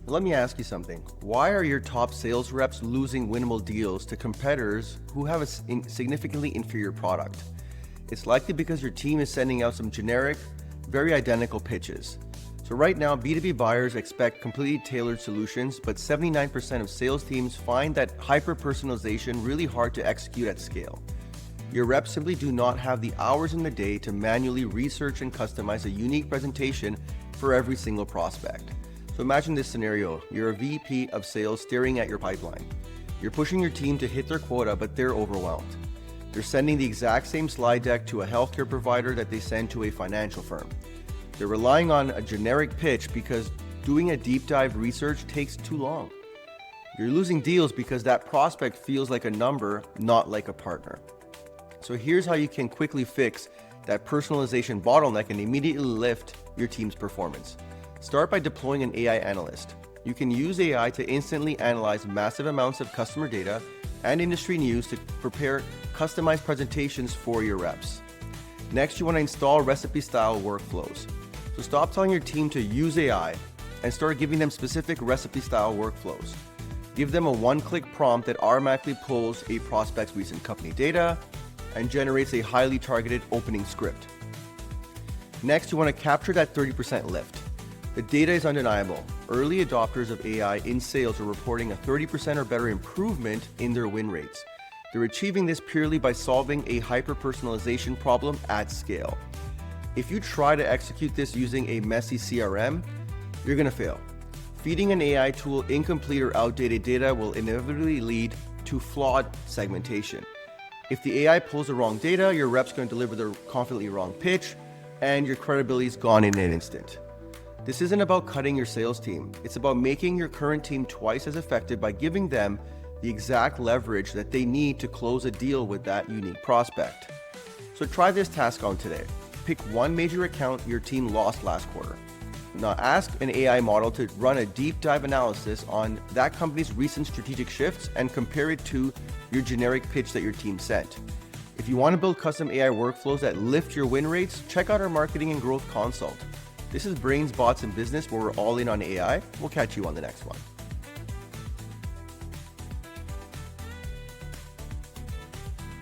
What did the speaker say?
Let me ask you something. Why are your top sales reps losing winnable deals to competitors who have a significantly inferior product? It's likely because your team is sending out some generic, very identical pitches. So right now, B2B buyers expect completely tailored solutions, but 79% of sales teams find that hyper-personalization really hard to execute at scale. Your reps simply do not have the hours in the day to manually research and customize a unique presentation for every single prospect. So imagine this scenario. You're a VP of sales staring at your pipeline. You're pushing your team to hit their quota, but they're overwhelmed. They're sending the exact same slide deck to a healthcare provider that they send to a financial firm. They're relying on a generic pitch because doing a deep dive research takes too long. You're losing deals because that prospect feels like a number, not like a partner. So here's how you can quickly fix that personalization bottleneck and immediately lift your team's performance. Start by deploying an AI analyst. You can use AI to instantly analyze massive amounts of customer data and industry news to prepare customized presentations for your reps. Next, you want to install recipe-style workflows. So stop telling your team to use AI and start giving them specific recipe-style workflows. Give them a one-click prompt that automatically pulls a prospect's recent company data and generates a highly targeted opening script. Next, you want to capture that 30% lift. The data is undeniable. Early adopters of AI in sales are reporting a 30% or better improvement in their win rates. They're achieving this purely by solving a hyper-personalization problem at scale. If you try to execute this using a messy CRM, you're going to fail. Feeding an AI tool incomplete or outdated data will inevitably lead to flawed segmentation. If the AI pulls the wrong data, your rep's going to deliver the confidently wrong pitch, and your credibility is gone in an instant. This isn't about cutting your sales team. It's about making your current team twice as effective by giving them the exact leverage that they need to close a deal with that unique prospect. So try this task on today. Pick one major account your team lost last quarter. Now ask an AI model to run a deep dive analysis on that company's recent strategic shifts and compare it to your generic pitch that your team sent. If you want to build custom AI workflows that lift your win rates, check out our marketing and growth consult. This is Brains, Bots, and Business, where we're all in on AI. We'll catch you on the next one.